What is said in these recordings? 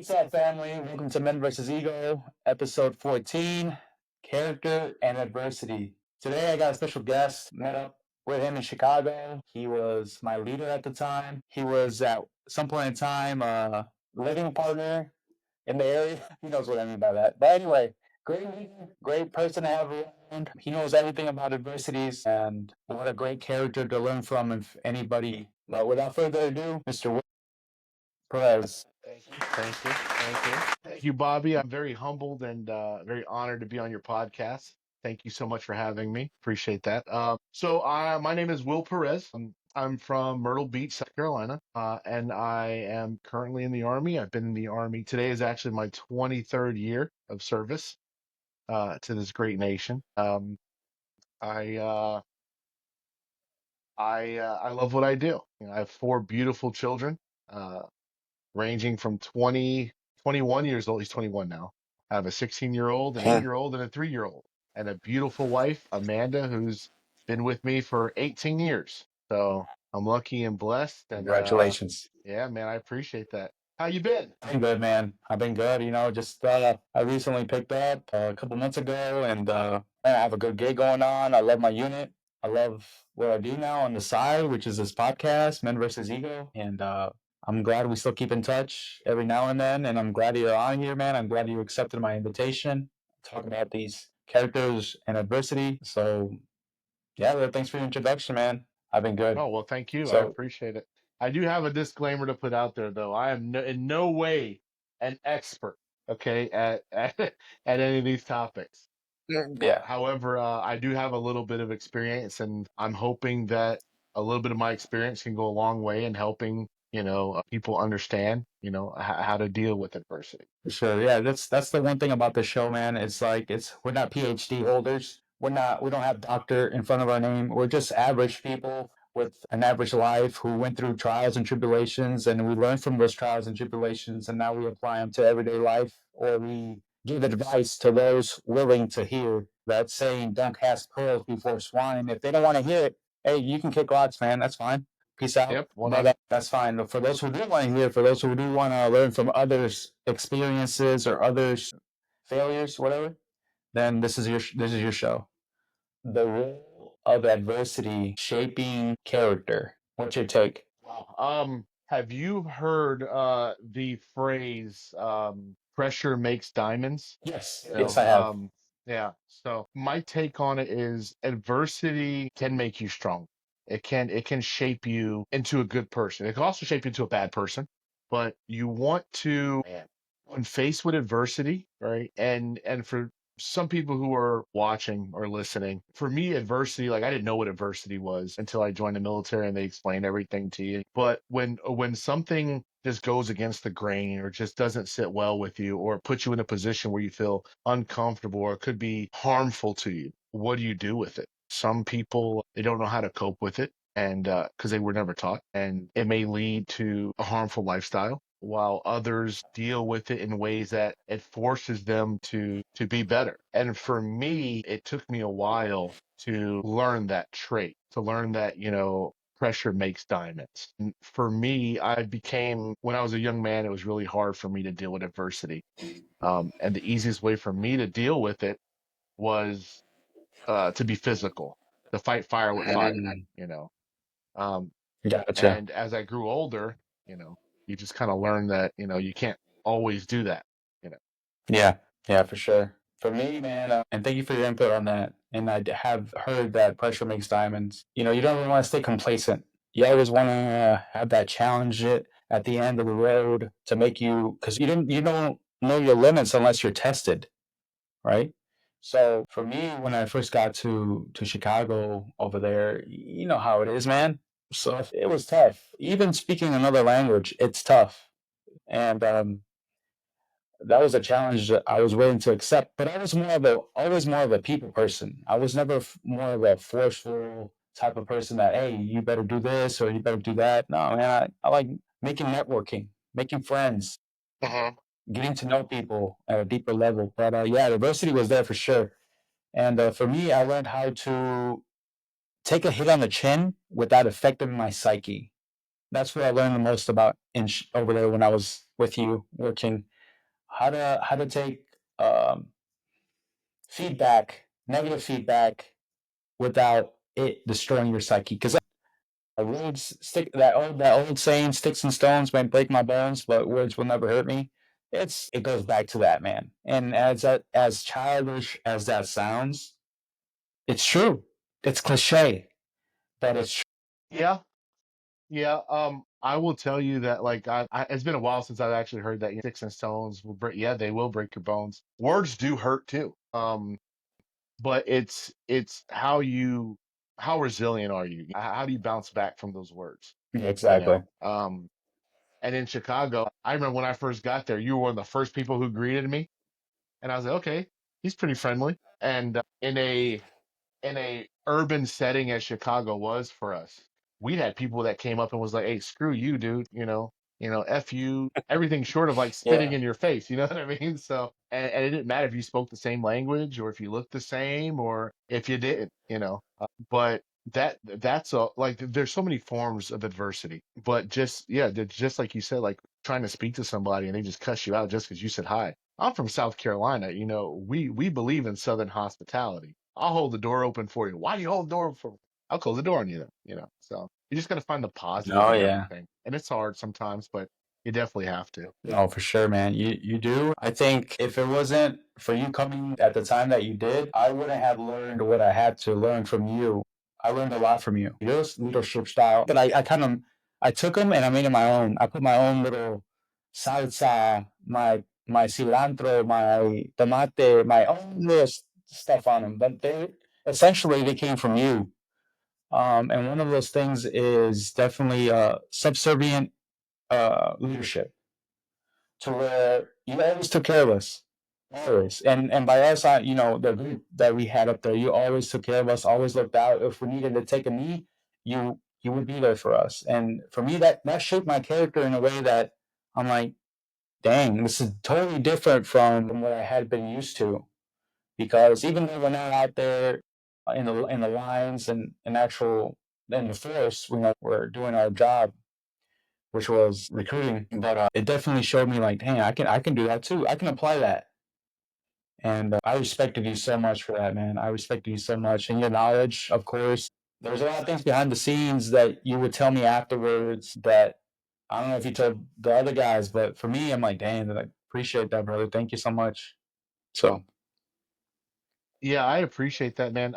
What's up, family? Welcome to Men vs. Ego, episode 14, Character and Adversity. Today, I got a special guest. Met up with him in Chicago. He was my leader at the time. He was at some point in time a living partner in the area. He knows what I mean by that. But anyway, great leader, great person to have around. He knows everything about adversities, and what a great character to learn from if anybody. But without further ado, Mr. Perez. Thank you. Thank you. Thank you, Bobby. I'm very humbled and very honored to be on your podcast. Thank you so much for having me. Appreciate that. My name is Will Perez. I'm from Myrtle Beach, South Carolina, and I am currently in the Army. I've been in the Army. Today is actually my 23rd year of service to this great nation. I uh, I love what I do. I have four beautiful children. Uh, Ranging from 21 years old. He's 21 now. I have a 16-year-old, an 8-year-old, and a 3-year-old, and a beautiful wife, Amanda, who's been with me for 18 years. So I'm lucky and blessed. And Congratulations. yeah, man, I appreciate that. How you been? I've been good, man. I've been good. Just I recently picked up a couple months ago, and I have a good gig going on. I love my unit. I love what I do now on the side, which is this podcast, Men versus Ego, and I'm glad we still keep in touch every now and then. And I'm glad you're on here, man. I'm glad you accepted my invitation. Talk about these characters and adversity. So yeah, well, thanks for your introduction, man. I've been good. Oh, well, thank you. I So appreciate it. I do have a disclaimer to put out there, though. I am in no way an expert, okay, at any of these topics. yeah, However, I do have a little bit of experience, and I'm hoping that a little bit of my experience can go a long way in helping, people understand, how to deal with adversity. for sure. Yeah, that's the one thing about the show, man. It's like we're not PhD holders. We don't have doctor in front of our name. We're just average people with an average life who went through trials and tribulations, and we learn from those trials and tribulations, and now we apply them to everyday life, or we give advice to those willing to hear that saying, "Don't cast pearls before swine." If they don't want to hear it, hey, you can kick rocks, man. That's fine. Peace out. Yep, But 100. that's fine. For those who do want to hear, for those who do want to learn from others' experiences or others' failures, whatever, then this is your show. The role of adversity shaping character. What's your take? Wow. Have you heard the phrase pressure makes diamonds? Yes. You Yes, know, I have. yeah. So my take on it is adversity can make you strong. It can shape you into a good person. It can also shape you into a bad person. But you want to, man, when faced with adversity, right? And for some people who are watching or listening, for me, adversity, like I didn't know what adversity was until I joined the military and they explained everything to you. But when something just goes against the grain or just doesn't sit well with you or puts you in a position where you feel uncomfortable or could be harmful to you, what do you do with it? Some people, they don't know how to cope with it and because they were never taught, and it may lead to a harmful lifestyle, while others deal with it in ways that it forces them to be better. And for me, it took me a while to learn that trait, to learn that, pressure makes diamonds. And for me, when I was a young man, it was really hard for me to deal with adversity. And the easiest way for me to deal with it was to be physical, to fight fire with fire, Mm, you know. Um, gotcha. and as I grew older, you know, you just kind of learn that, you can't always do that, you know. Yeah, yeah, for sure. For me, man, and thank you for your input on that. And have heard that pressure makes diamonds. You don't really want to stay complacent. You always want to have that challenge it at the end of the road to make you, because you don't know your limits unless you're tested, right? So for me, when I first got to Chicago over there, you know how it is, man. So it was tough. Even speaking another language, it's tough. And that was a challenge that I was willing to accept. But I was always more of a people person. I was never more of a forceful type of person that, hey, you better do this or you better do that. No, man, I like making networking, making friends, Uh-huh. getting to know people at a deeper level. But yeah, diversity was there for sure. And for me, I learned how to take a hit on the chin without affecting my psyche. That's what I learned the most about over there when I was with you working. how to take um, feedback, negative feedback, without it destroying your psyche. Because words stick that old saying, "Sticks and stones might break my bones, but words will never hurt me." It goes back to that, man. And as childish as that sounds, it's true. It's cliche, but it's true. Yeah, yeah. I will tell you that like it's been a while since I've actually heard that sticks and stones will break. Yeah, they will break your bones. Words do hurt too. But it's how resilient are you? How do you bounce back from those words? Yeah, You exactly. know. And in Chicago, I remember when I first got there, you were one of the first people who greeted me, and I was like, okay, he's pretty friendly. And in a urban setting as Chicago was for us, we had people that came up and was like, "Hey, screw you, dude," "F you," everything short of like spitting Yeah. in your face, you know what I mean? So, and it didn't matter if you spoke the same language or if you looked the same or if you didn't. But that's like there's so many forms of adversity, but just yeah, just like you said, like trying to speak to somebody and they just cuss you out just because you said hi. I'm from South Carolina. We believe in Southern hospitality. I'll hold the door open for you. Why do you hold the door open for me? I'll close the door on you then. So you just got to find the positive Oh in yeah. everything. And it's hard sometimes, but you definitely have to. No, for sure, man. You do. I think if it wasn't for you coming at the time that you did, I wouldn't have learned what I had to learn from you. I learned a lot from you. Your leadership style, but I kind of I took them and I made it my own. I put my own little salsa, my cilantro, my tomate, my own little stuff on them. But they came from you. And one of those things is definitely subservient leadership to where you always took care of us, always. And by us, the group that we had up there, you always took care of us, always looked out. If we needed to take a knee, you would be there for us. And for me, that shaped my character in a way that I'm like, dang, this is totally different from what I had been used to. Because even though we're not out there in the lines and actual in the force, we're doing our job, which was recruiting. But it definitely showed me like, dang, I can do that too. I can apply that. And I respected you so much for that, man. I respected you so much, and your knowledge, of course. There's a lot of things behind the scenes that you would tell me afterwards that I don't know if you told the other guys, but for me, I'm like, dang, I appreciate that, brother. Thank you so much. So, Yeah, I appreciate that, man.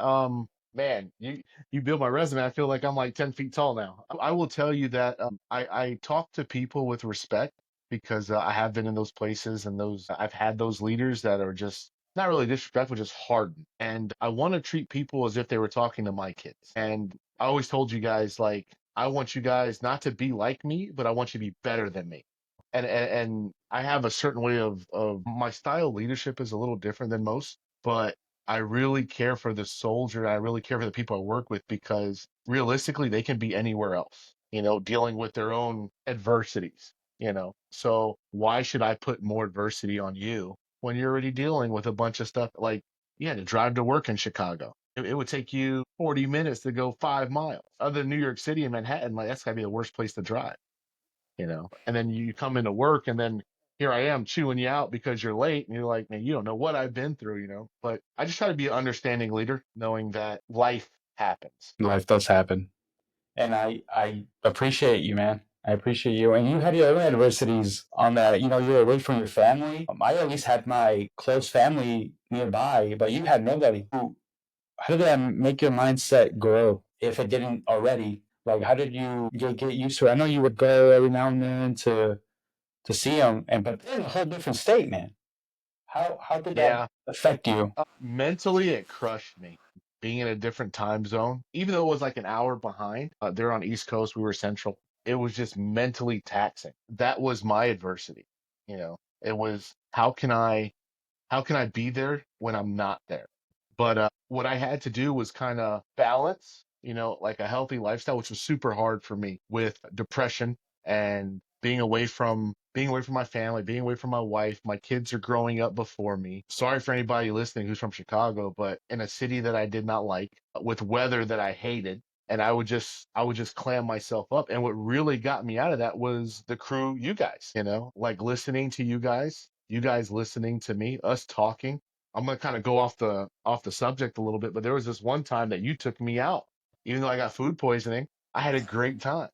Man, you build my resume. I feel like I'm like 10 feet tall now. I will tell you that I talk to people with respect because I have been in those places and those I've had those leaders that are just not really disrespectful, just hardened. And I want to treat people as if they were talking to my kids. And I always told you guys like I want you guys not to be like me, but I want you to be better than me. And I have a certain way of my style of leadership is a little different than most, but I really care for the soldier. I really care for the people I work with because realistically, they can be anywhere else, dealing with their own adversities. So why should I put more adversity on you when you're already dealing with a bunch of stuff like you had to drive to work in Chicago? It would take you 40 minutes to go 5 miles. Other than New York City and Manhattan, like that's gotta be the worst place to drive. And then you come into work and then here I am chewing you out because you're late and you're like, man, you don't know what I've been through. But I just try to be an understanding leader, knowing that life happens. life does happen. And I appreciate you, man. I appreciate you. And you had your own adversities on that. You're away from your family. I at least had my close family nearby, but you had nobody. How did that make your mindset grow if it didn't already? Like, how did you get used to it? I know you would go every now and then to see them, but they're in a whole different state, man. How did that Yeah. affect you? Mentally, it crushed me being in a different time zone, even though it was like an hour behind. They're on East Coast, we were Central. It was just mentally taxing. That was my adversity. It was how can I be there when I'm not there? But what I had to do was kind of balance, like a healthy lifestyle, which was super hard for me with depression and being away from my family, being away from my wife. My kids are growing up before me. Sorry for anybody listening who's from Chicago, but in a city that I did not like, with weather that I hated, and I would just clam myself up. And what really got me out of that was the crew, you guys, like listening to you guys you guys listening to me, us talking. I'm gonna kind of go off the subject a little bit, but there was this one time that you took me out, even though I got food poisoning. I had a great time.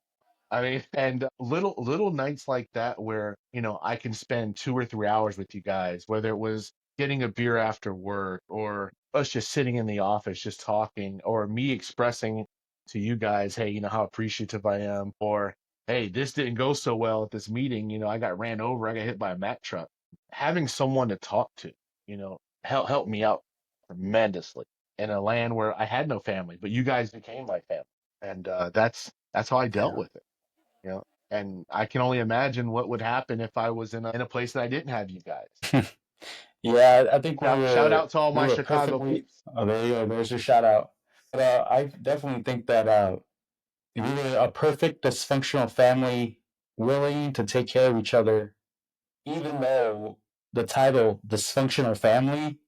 I mean, and little nights like that where, I can spend 2 or 3 hours with you guys, whether it was getting a beer after work or us just sitting in the office just talking, or me expressing to you guys, hey, how appreciative I am, or hey, this didn't go so well at this meeting, I got ran over, I got hit by a Mack truck. Having someone to talk to, help me out tremendously in a land where I had no family, but you guys became my family. And that's how I dealt Yeah. with it you know. And I can only imagine what would happen if I was in a place that I didn't have you guys. Yeah, I think Shout out to all we my were Chicago perfectly. peeps. Oh, there you go. There's your shout out. But I definitely think that we were a perfect dysfunctional family, willing to take care of each other, even though the title dysfunctional family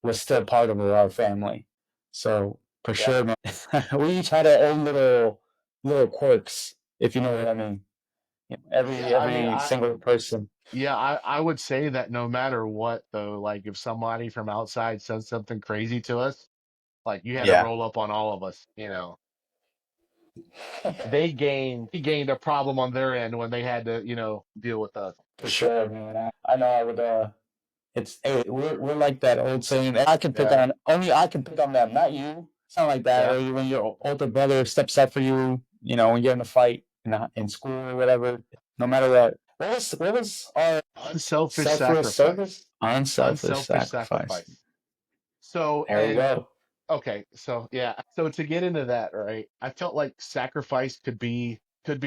was still part of our family. So for Yeah. sure, man, we each had our own little quirks, if you know what I mean. Yeah, I mean, Every single person. I would say that no matter what though, like if somebody from outside says something crazy to us, like you had to Yeah. roll up on all of us. They gained a problem on their end when they had to, deal with us. For sure, man. I know I would. It's hey, we're like that old saying. I can pick Yeah. on only I can pick on them, not you. Something like that. Yeah. Or when your older brother steps up for you, when you're in a fight in school or whatever. No matter what. What was our Unselfish selfless sacrifice. service? Unselfish Unselfish sacrifice. sacrifice. So, There we and go. okay, so yeah, so to get into that, right? I felt like sacrifice could be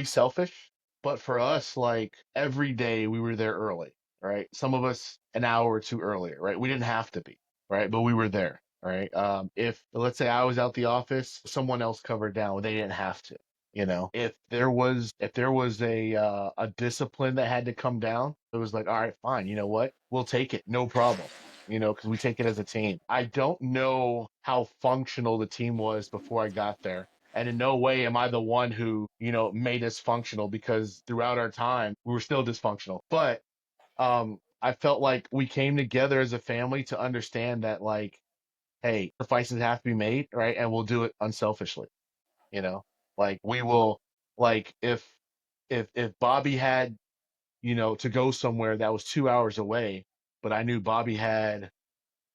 selfish, but for us, like every day we were there early, right? Some of us an hour or two earlier, right? We didn't have to be, right? But we were there, right? If let's say I was out the office, someone else covered down, they didn't have to. If there was a discipline that had to come down, it was like, all right, fine, you know what? We'll take it, no problem because we take it as a team. I don't know how functional the team was before I got there. And in no way am I the one who, made us functional because throughout our time, we were still dysfunctional. But I felt like we came together as a family to understand that, like, hey, sacrifices have to be made, right? And we'll do it unselfishly, you know? Like, we will, like, if Bobby had, to go somewhere that was 2 hours away, but I knew Bobby had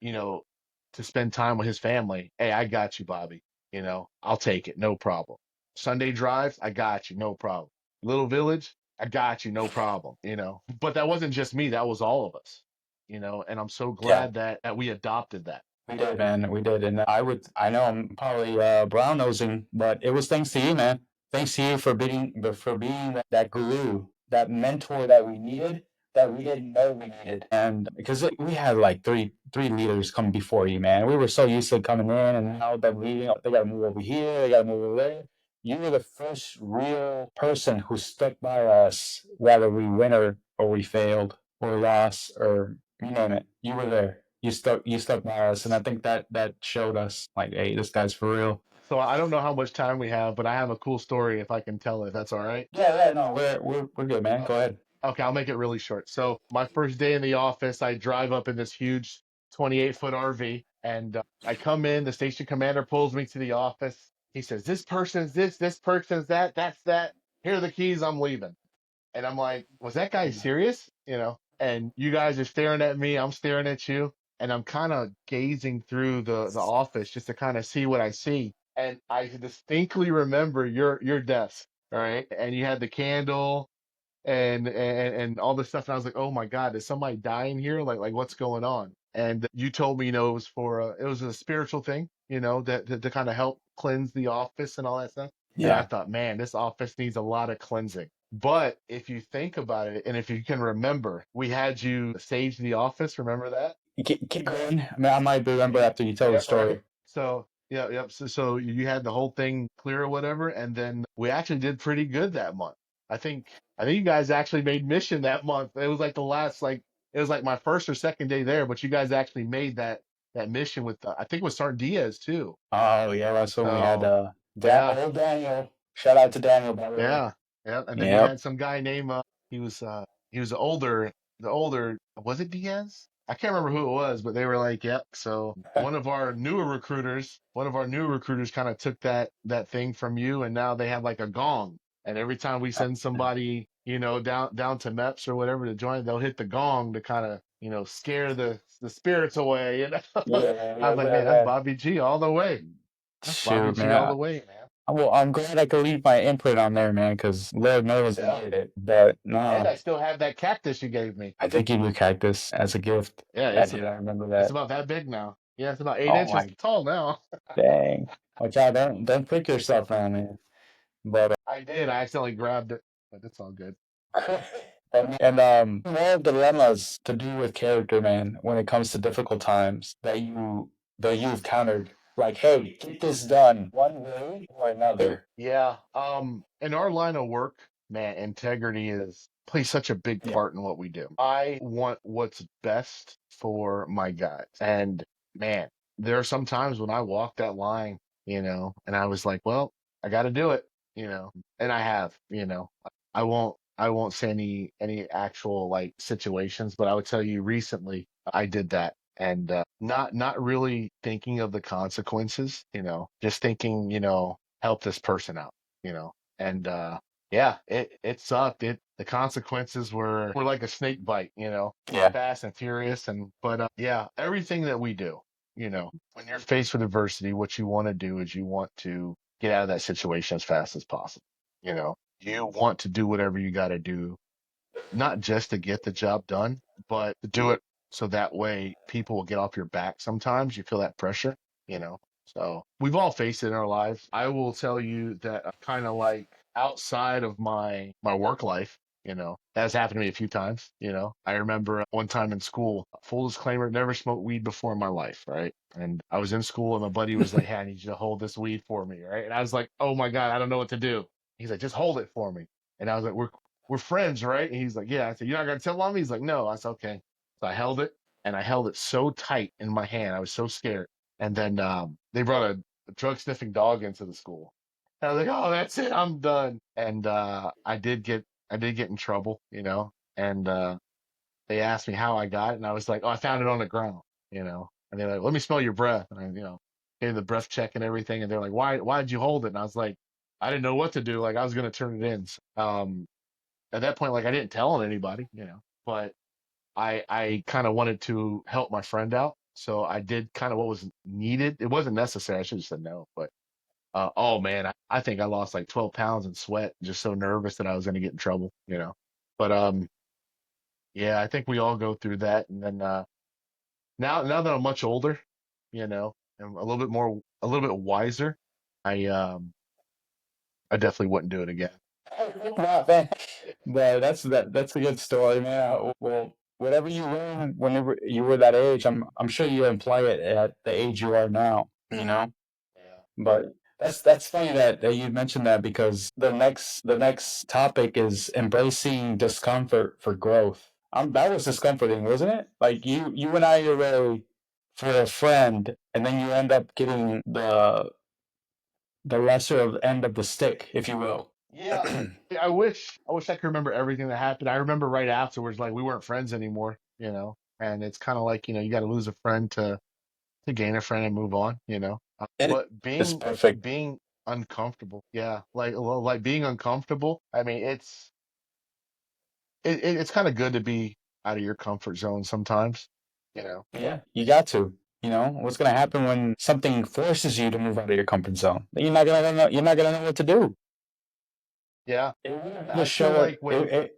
you know, to spend time with his family. Hey, I got you, Bobby. I'll take it, no problem. Sunday drives, I got you, no problem. Little village, I got you, no problem. But that wasn't just me, that was all of us. And I'm so Yeah. glad that we adopted that. We did, man. We did, and I know I'm probably brown nosing, but it was thanks to you, man. Thanks to you for being that glue, that mentor that we needed, that we didn't know we needed, and because we had like three leaders come before you, man. We were so used to coming in and now that leading, they got to move over here, they got to move over there. You were the first real person who stuck by us, whether we win or we failed or lost or you name it. You were there. You stuck by us, and I think that showed us like, hey, this guy's for real. So I don't know how much time we have, but I have a cool story if I can tell it, if that's all right. Yeah, yeah, no, we're good, man. Go ahead. Okay, I'll make it really short. So my first day in the office, I drive up in this huge 28-foot RV, and I come in. The station commander pulls me to the office. He says, "This person's this person's that, that's that. Here are the keys. I'm leaving." And I'm like, "Was that guy serious?" And you guys are staring at me. I'm staring at you, and I'm kind of gazing through the office just to kind of see what I see. And I distinctly remember your desk, all right, and you had the candle and all this stuff. And I was like, oh my God, is somebody dying here? Like what's going on? And you told me, it was a spiritual thing, that to kind of help cleanse the office and all that stuff. And I Yeah, thought, man, this office needs a lot of cleansing. But if you think about it, and if you can remember, we had you sage the office. Remember that? keep going. I mean, I might remember after you tell the Yeah, right. story. So yeah, yep. So you had the whole thing clear or whatever, and then we actually did pretty good that month. I think you guys actually made mission that month. It was like it was like my first or second day there, but you guys actually made that mission with I think it was Sergeant Diaz too. Oh yeah, that's when we had So yeah, old Daniel. Shout out to Daniel, by the way. yeah, yeah. And then you Yep. had some guy named he was older. the older, was it Diaz? I can't remember who it was, but they were like, "Yep." So one of our newer recruiters kind of took that thing from you, and now they have like a gong. And every time we send somebody, down to MEPS or whatever to join, they'll hit the gong to kind of, scare the spirits away. Yeah, I yeah, was like, yeah, man, that's man. Bobby G all the way. That's Bobby Shoot, G all man. the way, man. Well, I'm glad I could leave my input on there, man, because Lord knows I Yeah. needed it. But And no, I still have that cactus you gave me. I did give you a cactus as a gift. Yeah, I it's did. I remember it's that. about that big now. Yeah, it's about eight Oh inches my tall now. dang! Watch out! Don't prick yourself around me. But I did. I accidentally grabbed it, but it's all good. and more dilemmas to do with character, man. When it comes to difficult times that you've encountered, like, hey, get this done one way or another. Yeah. In our line of work, man, integrity is plays such a big Yeah, part in what we do. I want what's best for my guys. And man, there are some times when I walk that line, and I was like, well, I got to do it, and I have, I won't say any actual like situations, but I would tell you recently I did that and not really thinking of the consequences, just thinking, help this person out, you know. And yeah, it sucked. The consequences were like a snake bite, yeah, fast and furious. And but yeah, everything that we do, when you're faced with adversity, what you want to do is you want to get out of that situation as fast as possible. You want to do whatever you got to do, not just to get the job done, but to do it so that way people will get off your back. Sometimes you feel that pressure, you know. So we've all faced it in our lives. I will tell you that kind of like outside of my work life, that's happened to me a few times. I remember one time in school, full disclaimer, never smoked weed before in my life, right? And I was in school and my buddy was like, "Hey, I need you to hold this weed for me," right? And I was like, "Oh my God, I don't know what to do." He's like, "Just hold it for me." And I was like, "We're friends, right?" And he's like, "Yeah." I said, "You're not gonna tell on me?" He's like, "No." I said, "Okay." So I held it, and I held it so tight in my hand. I was so scared. And then they brought a drug sniffing dog into the school. And I was like, "Oh, that's it. I'm done." And I did get in trouble, And they asked me how I got it, and I was like, "Oh, I found it on the ground," And they're like, "Let me smell your breath." And I, gave the breath check and everything. And they're like, "Why did you hold it?" And I was like, "I didn't know what to do. Like I was gonna turn it in." At that point, like I didn't tell anybody, but I kind of wanted to help my friend out, so I did kind of what was needed. It wasn't necessary. I should have said no, but oh man, I think I lost like 12 pounds in sweat, just so nervous that I was going to get in trouble. But yeah, I think we all go through that, and then now that I'm much older, and a little bit wiser, I um I definitely wouldn't do it again. not bad. But that's a good story, man. Well, whatever you learned whenever you were that age, I'm sure you apply it at the age you are now. You know. Yeah. But that's funny that you mentioned that because the next topic is embracing discomfort for growth. That was discomforting, wasn't it? Like you went out of your way for a friend, and then you end up getting the lesser of end of the stick, if you will. Yeah, I wish I could remember everything that happened. I remember right afterwards, like we weren't friends anymore, and it's kind of like, you got to lose a friend to gain a friend and move on, It But is being perfect. being uncomfortable, yeah, like being uncomfortable. I mean, it's kind of good to be out of your comfort zone sometimes, you know. Yeah, you got to. You know what's gonna happen when something forces you to move out of your comfort zone? You're not gonna know what to do. Yeah, It wouldn't be the I feel show. like when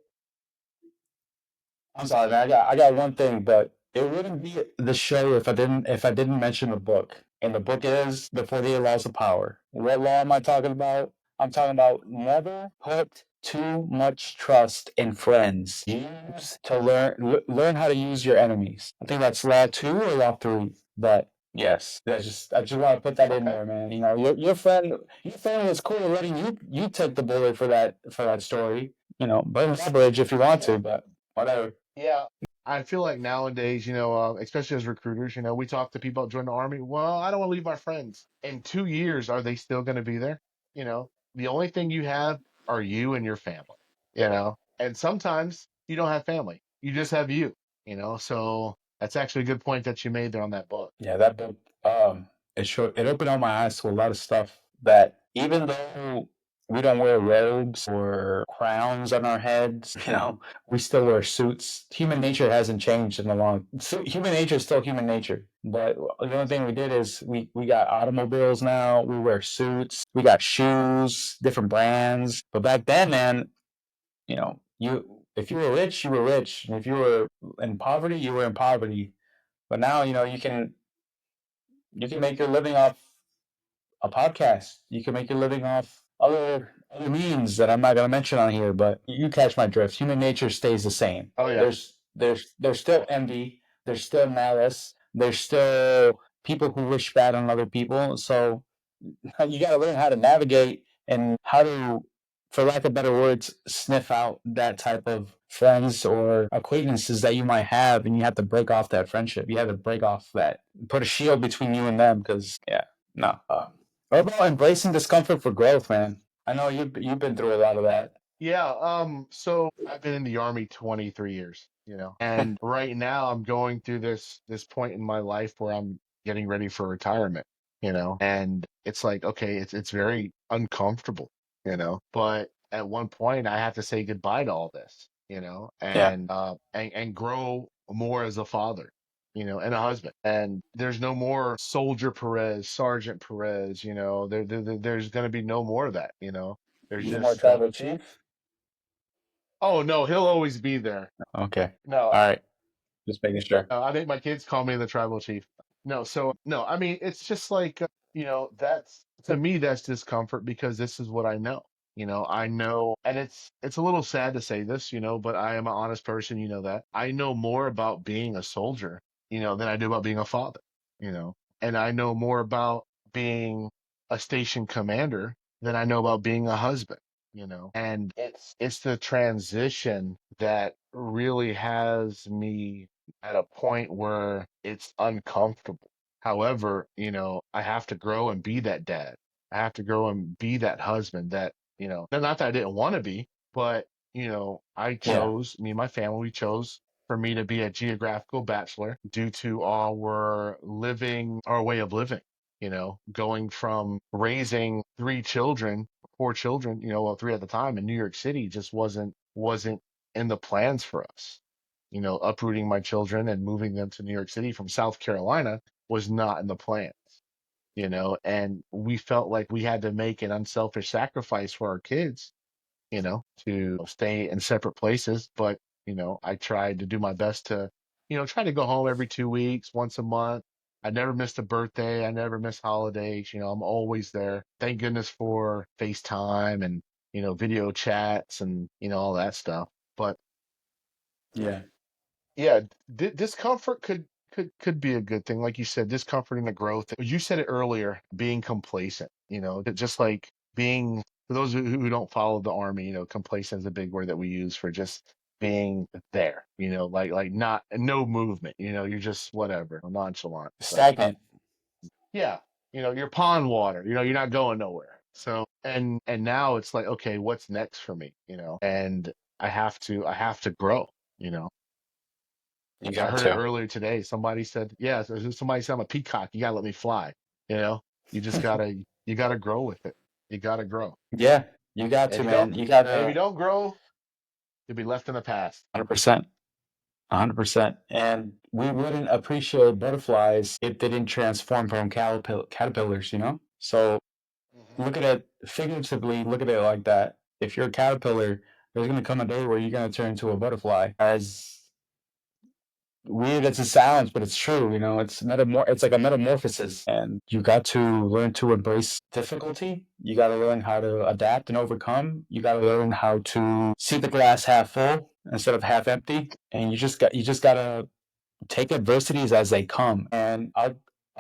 I'm sorry, man. I got one thing, but it wouldn't be the show if I didn't mention the book. And the book is The 48 Laws of Power. What law am I talking about? I'm talking about never put too much trust in friends. Use to learn how to use your enemies. I think that's law 2 or law 3. But yes, I just want to put that in okay, there, man. You know, your friend was cool letting you take the bullet for that story. You know, burn that bridge if you want yeah. to, but whatever. Yeah, I feel like nowadays, especially as recruiters, we talk to people about joining the army. Well, I don't want to leave my friends. In 2 years, are they still going to be there? The only thing you have are you and your family, And sometimes you don't have family. you just have you. So that's actually a good point that you made there on that book. Yeah, that book, it opened up my eyes to a lot of stuff that even though we don't wear robes or crowns on our heads, we still wear suits. Human nature hasn't changed in a long. So human nature is still human nature, but the only thing we did is we got automobiles now. We wear suits. We got shoes, different brands. But back then, man, you if you were rich, you were rich, and if you were in poverty, you were in poverty. But now, you can make your living off a podcast. You can make your living off other means that I'm not going to mention on here, but you catch my drift. Human nature stays the same. Oh yeah. There's still envy. There's still malice. There's still people who wish bad on other people. So you got to learn how to navigate and how to, for lack of better words, sniff out that type of friends or acquaintances that you might have, and you have to break off that friendship. You have to break off that, put a shield between you and them, because yeah, no. What about embracing discomfort for growth, man? I know you've been through a lot of that. Yeah, so I've been in the Army 23 years, and right now I'm going through this point in my life where I'm getting ready for retirement, and it's like, okay, it's very uncomfortable, but at one point I have to say goodbye to all this, Yeah, and grow more as a father, and a husband. And there's no more Soldier Perez, Sergeant Perez, there's going to be no more of that. There's no more just tribal chief. Oh no, he'll always be there. Okay, No, all right, just making sure. I think my kids call me the tribal chief. No, so no, I mean it's just like, that's to me that's discomfort because this is what I know. I know, and it's a little sad to say this, but I am an honest person, you know that. I know more about being a soldier, than I do about being a father, and I know more about being a station commander than I know about being a husband. And it's the transition that really has me at a point where it's uncomfortable. However, I have to grow and be that dad. I have to grow and be that husband that, not that I didn't want to be, but, I Yeah, chose, me and my family, we chose for me to be a geographical bachelor due to our way of living, going from raising 3 children, 4 children, well, three at the time in New York City just wasn't in the plans for us. Uprooting my children and moving them to New York City from South Carolina was not in the plans, and we felt like we had to make an unselfish sacrifice for our kids, to stay in separate places. But, I tried to do my best to, try to go home every 2 weeks, once a month. I never missed a birthday. I never miss holidays. I'm always there. Thank goodness for FaceTime and, video chats and, all that stuff. But yeah. yeah, discomfort could be a good thing. Like you said, discomfort in the growth. You said it earlier, being complacent, that just like being, for those who don't follow the army, complacent is a big word that we use for just being there, like not no movement, you're just whatever, nonchalant. So Stagnant. yeah, you're pond water, you're not going nowhere. So and now it's like, okay, what's next for me? And I have to grow. You I got heard it to. earlier today. Somebody said, yeah, somebody said I'm a peacock. You gotta let me fly. You know, you just gotta grow with it. You gotta grow. Yeah, you got And to, if you don't, man. You and if you gotta. don't grow, you'll be left in the past. 100%. 100%. And we wouldn't appreciate butterflies if they didn't transform from caterpillars. So Hmm. look at it figuratively, look at it like that. If you're a caterpillar, there's going to come a day where you're going to turn into a butterfly. As weird as it sounds, but it's true. It's like a metamorphosis, and you got to learn to embrace difficulty. You got to learn how to adapt and overcome. You got to learn how to see the glass half full instead of half empty, and you just got to take adversities as they come. And I'll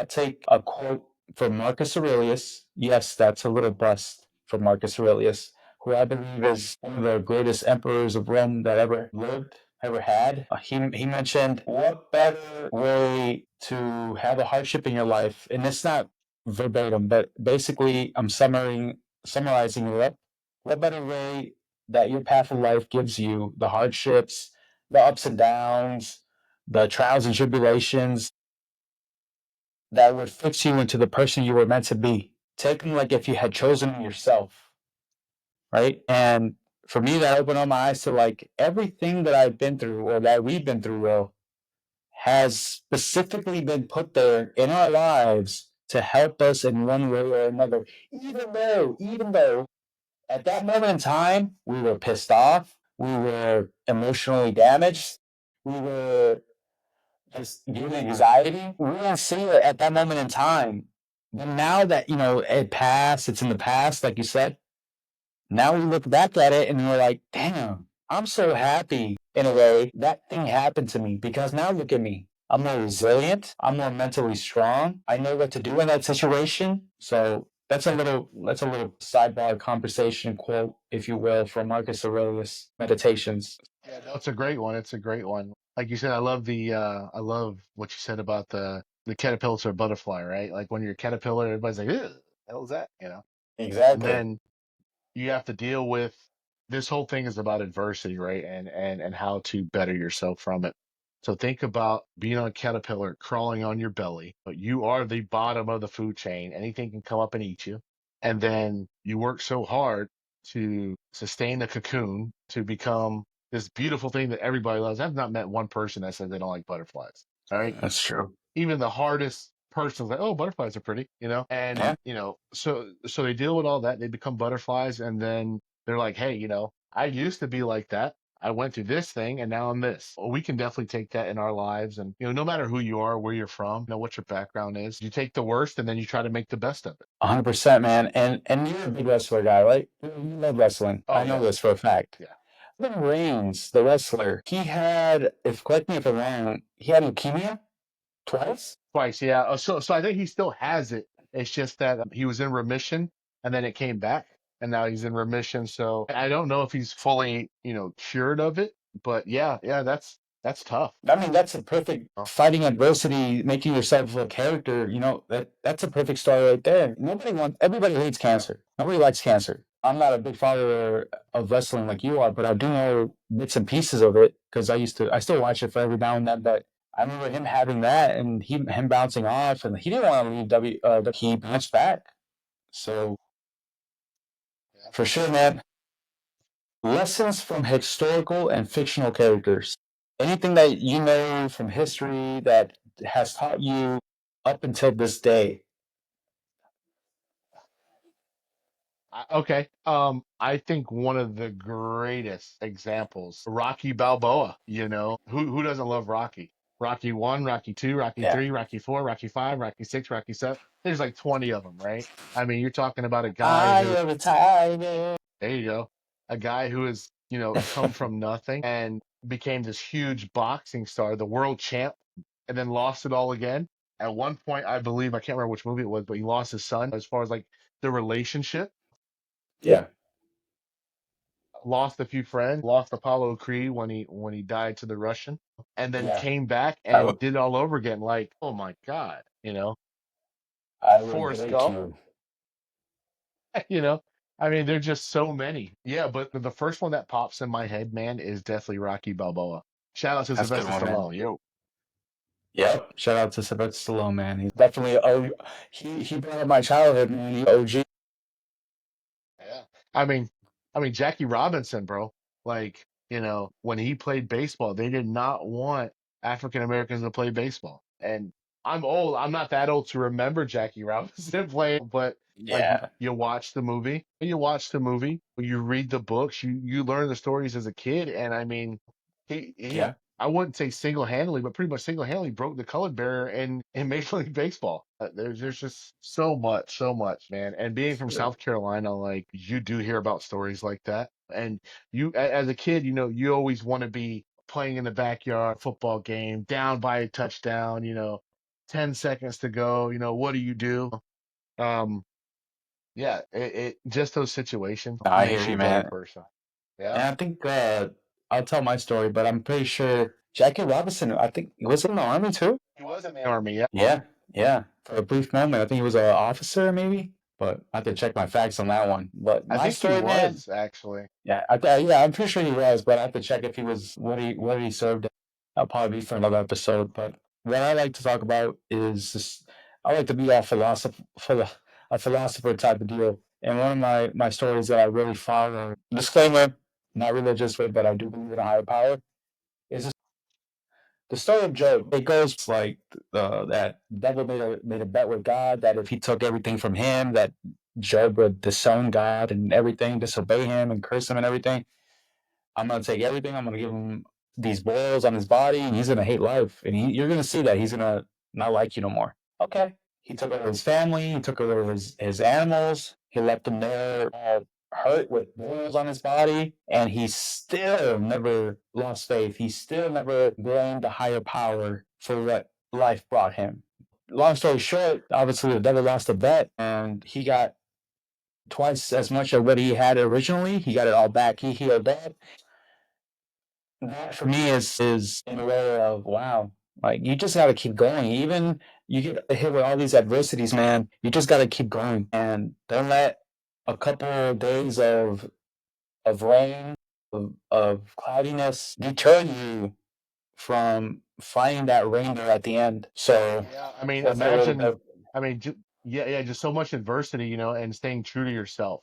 take a quote from Marcus Aurelius. Yes, that's a little bust from Marcus Aurelius, who I believe is one of the greatest emperors of Rome that ever lived, ever had. He mentioned, what better way to have a hardship in your life? And it's not verbatim, but basically I'm summarizing it up. What better way that your path of life gives you the hardships, the ups and downs, the trials and tribulations that would fix you into the person you were meant to be. Take them like if you had chosen yourself, right? And for me, that opened up my eyes to like everything that I've been through or that we've been through, Will, has specifically been put there in our lives to help us in one way or another. Even though at that moment in time, we were pissed off, we were emotionally damaged, we were just getting anxiety. We didn't see it at that moment in time. But now that, it passed, it's in the past, like you said, now we look back at it and we're like, damn, I'm so happy in a way that thing happened to me because now look at me. I'm more resilient. I'm more mentally strong. I know what to do in that situation. So that's a little sidebar conversation quote, if you will, from Marcus Aurelius Meditations. Yeah, no, it's a great one. It's a great one. Like you said, I love what you said about the caterpillar to a butterfly, right? Like when you're a caterpillar, everybody's like, "Ugh, the hell's that?" And Exactly. then you have to deal with this whole thing is about adversity, right? And how to better yourself from it. So think about being on a caterpillar crawling on your belly, but you are the bottom of the food chain. Anything can come up and eat you. And then you work so hard to sustain the cocoon to become this beautiful thing that everybody loves. I've not met one person that says they don't like butterflies. All right. That's true. Even the hardest person's like, oh, butterflies are pretty, Yeah. and so they deal with all that. They become butterflies, and then they're like, hey, I used to be like that. I went through this thing, and now I'm this. Well, we can definitely take that in our lives, and no matter who you are, where you're from, what your background is, you take the worst, and then you try to make the best of it. 100%, man. And you're a big wrestler guy, right? You love wrestling. Oh I know yes, this for a fact. yeah. Roman Reigns, the wrestler, he had, if correct me if I'm wrong, he had leukemia twice. Twice, yeah. So I think he still has it. It's just that he was in remission and then it came back and now he's in remission. So I don't know if he's fully, cured of it, but yeah, that's tough. I mean, that's a perfect Oh, fighting adversity, making yourself a character. That's a perfect story right there. Everybody hates yeah. cancer. Nobody likes cancer. I'm not a big follower of wrestling like you are, but I do know bits and pieces of it because I still watch it for every now and then. But I remember him having that and him bouncing off, and he didn't want to leave he bounced back. So Yeah. for sure, man. Lessons from historical and fictional characters. Anything that you know from history that has taught you up until this day. Okay. I think one of the greatest examples, Rocky Balboa, who doesn't love Rocky? Rocky 1, Rocky 2, Rocky Yeah. 3, Rocky 4, Rocky 5, Rocky 6, Rocky 7. There's like 20 of them, right? I mean, you're talking about a guy I who, am a tiger. there you go, a guy who has, come from nothing and became this huge boxing star, the world champ, and then lost it all again. At one point, I believe, I can't remember which movie it was, but he lost his son as far as like the relationship, Yeah. lost a few friends, lost Apollo Creed when he died to the Russian, and then Yeah. came back I, and w- did it all over again. Like, oh my God, I would Forrest relate to Gump, you. you know. I mean, there's just so many. Yeah, but the first one that pops in my head, man, is definitely Rocky Balboa. Shout out to That's a good Sylvester one, man. Stallone. Yo, Yep. Shout out to Sylvester Stallone, man. He's definitely he brought up my childhood, man. He OG. yeah. I mean, Jackie Robinson, bro. Like, when he played baseball, they did not want African Americans to play baseball. And I'm old. I'm not that old to remember Jackie Robinson playing, but like Yeah. you read the books, you learn the stories as a kid, and I mean, he Yeah. I wouldn't say single-handedly, but pretty much single-handedly broke the colored barrier in Major League Baseball. There's just so much, man. And being from South Carolina, like you do hear about stories like that. And as a kid, you always want to be playing in the backyard, football game, down by a touchdown, 10 seconds to go, what do you do? Um, yeah, it just those situations I hear makes you you, a better man. person. Yeah. And I think I'll tell my story, but I'm pretty sure Jackie Robinson, I think, was in the army too. He was in the army, yeah. Yeah, yeah. For a brief moment, I think he was an officer, maybe. but I have to check my facts on that one. But I my think he story, man, was actually. yeah, yeah, I'm pretty sure he was, but I have to check if he was what he served. That'll probably be for another episode. But what I like to talk about is just, I like to be a philosopher type of deal. And one of my stories that I really follow, disclaimer, not religious, but I do believe in a higher power, is the story of Job. It goes like that devil made a bet with God that if he took everything from him, that Job would disown God and everything, disobey him and curse him and everything. I'm gonna take everything. I'm gonna give him these boils on his body, and he's gonna hate life. And you're gonna see that he's gonna not like you no more. Okay. He took over his family. He took over his animals. He left them there all hurt with boils on his body, and he still never lost faith. He still never blamed the higher power for what life brought him. Long story short, obviously the devil lost a bet, and he got twice as much of what he had originally. He got it all back. He healed that. That for me is in a way of wow. Like you just gotta keep going. Even you get hit with all these adversities, man. You just gotta keep going and don't let a couple of days of rain, of cloudiness deter you from finding that rainbow at the end. So Yeah, I mean, that's a little imagine, bit. I mean, yeah, yeah, just so much adversity, and staying true to yourself.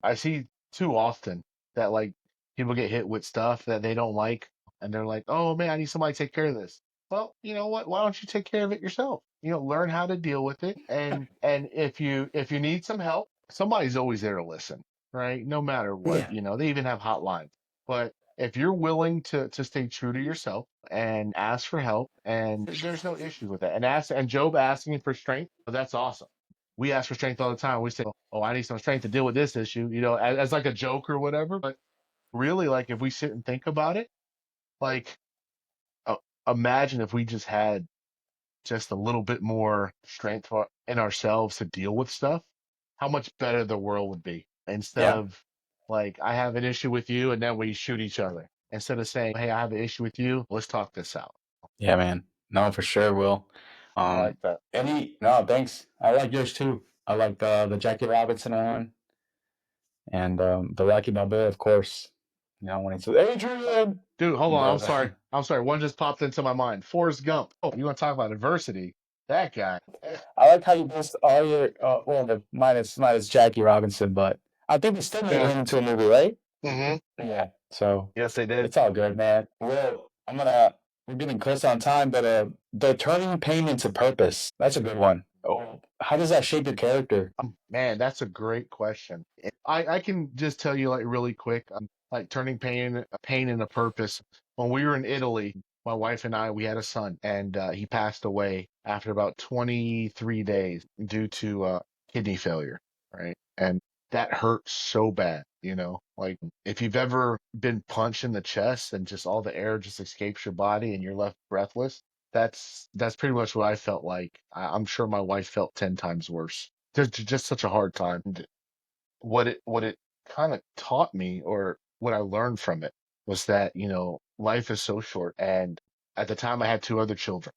I see too often that like people get hit with stuff that they don't like, and they're like, "Oh man, I need somebody to take care of this." Well, you know what? Why don't you take care of it yourself? Learn how to deal with it, and if you need some help, somebody's always there to listen, right? No matter what, Yeah. they even have hotlines. But if you're willing to stay true to yourself and ask for help, and there's no issue with that. And Job asking for strength, well, that's awesome. We ask for strength all the time. We say, "Oh, I need some strength to deal with this issue," as like a joke or whatever. But really, like if we sit and think about it, like uh, imagine if we just had just a little bit more strength in ourselves to deal with stuff, how much better the world would be. Instead Yeah. of like, I have an issue with you, and then we shoot each other. Instead of saying, "Hey, I have an issue with you. Let's talk this out." Yeah, man. No, for sure, Will. I like that. Any no, thanks. I like yours too. I like the Jackie Robinson one. And the Rocky Balboa, of course. When he says Adrian, Dude, hold on. I'm the, sorry. I'm sorry. One just popped into my mind. Forrest Gump. Oh, you want to talk about adversity? That guy. I like how you list all your well, the minus Jackie Robinson, but I think they still made Yeah. him into a movie, right? Hmm. Yeah. So Yes, they did. it's all good, man. Well, we're getting close on time, but the turning pain into purpose. That's a good one. Oh, how does that shape your character? Man, that's a great question. I can just tell you like really quick, like turning pain into purpose. When we were in Italy, my wife and I, we had a son, and he passed away after about 23 days due to kidney failure, right? And that hurt so bad, like if you've ever been punched in the chest and just all the air just escapes your body and you're left breathless, that's pretty much what I felt like. I'm sure my wife felt 10 times worse. Just such a hard time. And what it kind of taught me, or what I learned from it, was that life is so short. And at the time, I had two other children.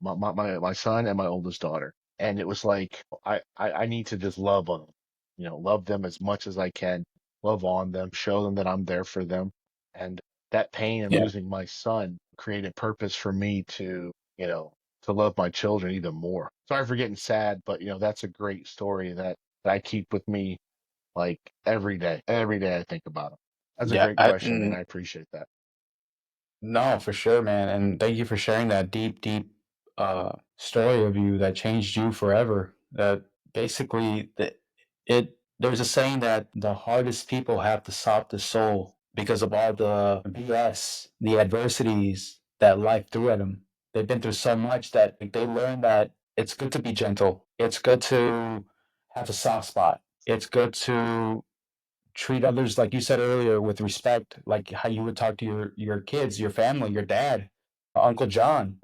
My son and my oldest daughter. And it was like I need to just love on them. Love them as much as I can. Love on them. Show them that I'm there for them. And that pain in Yeah. losing my son created purpose for me you know to love my children even more. Sorry for getting sad, but that's a great story that I keep with me like every day. Every day I think about them. That's a Yeah. great question, and I appreciate that. No, for sure, man. And thank you for sharing that deep, deep story of you that changed you forever. That basically there's a saying that the hardest people have the softest soul because of all the BS, the adversities that life threw at them. They've been through so much that like, they learned that it's good to be gentle. It's good to have a soft spot. It's good to treat others like you said earlier with respect, like how you would talk to your kids, your family, your dad, Uncle John.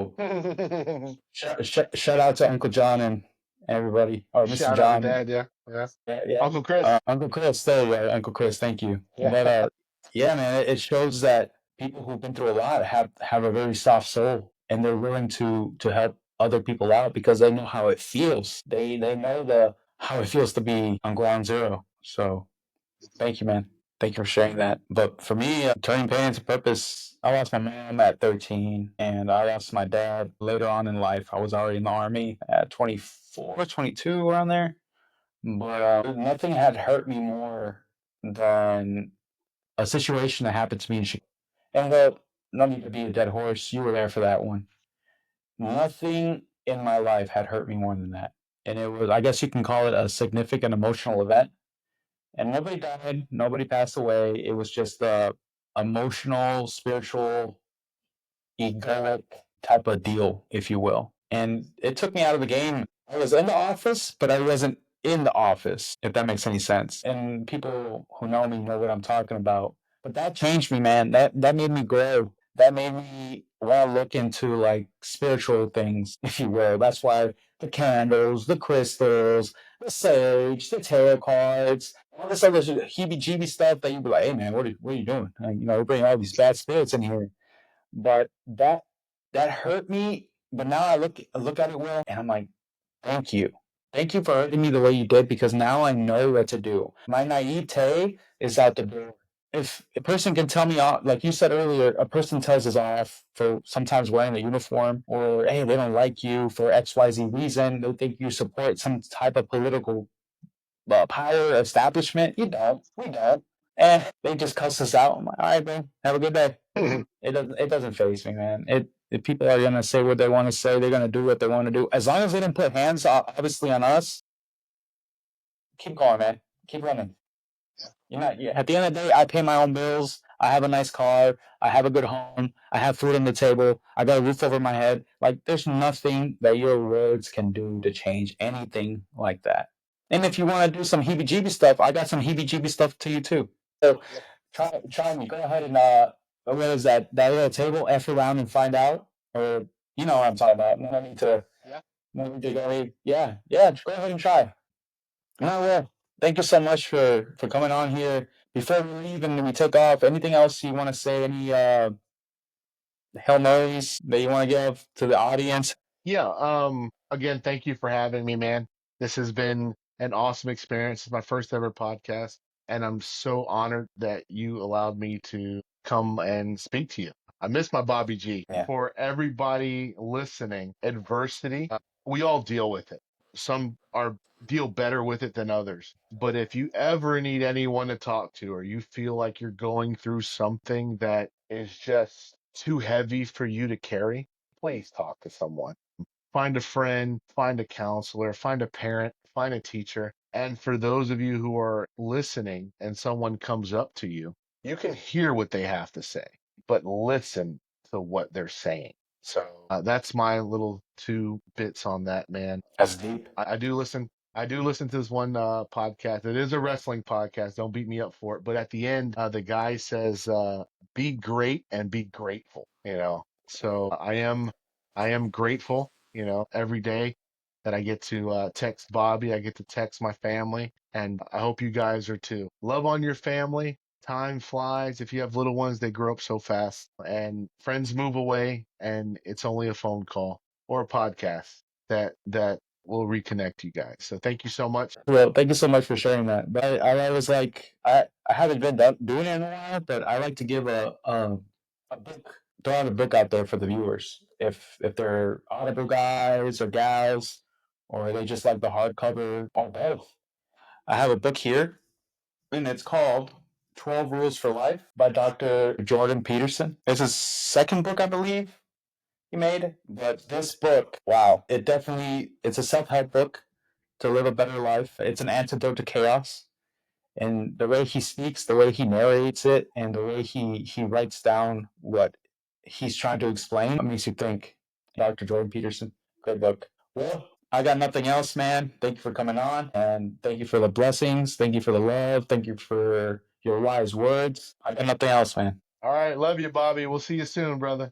Shout out to Uncle John and everybody, or Mr. Shout out to John. Dad, yeah, yeah. Yeah, yeah. Uncle Chris, Uncle Chris, there you go, Uncle Chris. Thank you. yeah. But yeah, man, it shows that people who've been through a lot have a very soft soul, and they're willing to help other people out because they know how it feels. They know how it feels to be on ground zero. So thank you, man. Thank you for sharing that. But for me, turning pain into purpose, I lost my mom at 13, and I lost my dad later on in life. I was already in the army at 24, 22, around there. But nothing had hurt me more than a situation that happened to me in Chicago. And no need to be a dead horse. You were there for that one. Nothing in my life had hurt me more than that. And it was, I guess you can call it a significant emotional event. And nobody died, nobody passed away. It was just a emotional, spiritual, egoic type of deal, if you will. And it took me out of the game. I was in the office, but I wasn't in the office, if that makes any sense. And people who know me know what I'm talking about. But that changed me, man. That made me grow. That made me want to look into like spiritual things, if you will. That's why the candles, the crystals, the sage, the tarot cards, all this other heebie-jeebie stuff that you'd be like, hey man, what are you doing? You know, we're bringing all these bad spirits in here. But that hurt me. But now I look at it, Will, and I'm like, thank you. Thank you for hurting me the way you did because now I know what to do. My naivete is out the door. If a person can tell me off, like you said earlier, a person tells us off for sometimes wearing a uniform, or hey, they don't like you for XYZ reason. They think you support some type of political power establishment. You don't. We don't. And they just cuss us out. I'm like, all right, man, have a good day. It doesn't phase me, man. If people are gonna say what they want to say, they're gonna do what they want to do. As long as they didn't put hands obviously on us, keep going, man. Keep running. At the end of the day, I pay my own bills. I have a nice car. I have a good home. I have food on the table. I got a roof over my head. Like there's nothing that your words can do to change anything like that. And if you want to do some heebie-jeebie stuff, I got some heebie-jeebie stuff to you too. So try me. Go ahead and what is that little table? F around and find out, or you know what I'm talking about. No need to. Yeah. No need to go. Yeah, yeah. Go ahead and try. No, well, thank you so much for coming on here. Before we leave and we take off, anything else you want to say? Any Hail Marys that you want to give to the audience? Yeah. Again, thank you for having me, man. This has been an awesome experience. It's my first ever podcast, and I'm so honored that you allowed me to come and speak to you. I miss my Bobby G. Yeah. For everybody listening, adversity, we all deal with it. Some are deal better with it than others. But if you ever need anyone to talk to, or you feel like you're going through something that is just too heavy for you to carry, please talk to someone. Find a friend, find a counselor, find a parent, find a teacher. And for those of you who are listening and someone comes up to you, you can hear what they have to say, but listen to what they're saying. So that's my little two bits on that, man. That's deep. I do listen. I do listen to this one podcast. It is a wrestling podcast. Don't beat me up for it. But at the end, the guy says, "Be great and be grateful." You know. So I am grateful. You know, every day that I get to text Bobby, I get to text my family, and I hope you guys are too. Love on your family. Time flies. If you have little ones, they grow up so fast, and friends move away, and it's only a phone call or a podcast that will reconnect you guys. So thank you so much. Well, thank you so much for sharing that. But I was like, I haven't been doing it in a while, but I like to give a book, throw out a book out there for the viewers. If they're Audible guys or gals, or they just like the hardcover or both. I have a book here, and it's called 12 Rules for Life by Dr. Jordan Peterson. It's his second book, I believe he made. But this book, wow, it's a self-help book to live a better life. It's an antidote to chaos. And the way he speaks, the way he narrates it, and the way he writes down what he's trying to explain, it makes you think. Dr. Jordan Peterson, great book. Well, I got nothing else, man. Thank you for coming on, and thank you for the blessings. Thank you for the love. Thank you for your wise words. I got nothing else, man. All right, love you, Bobby. We'll see you soon, brother.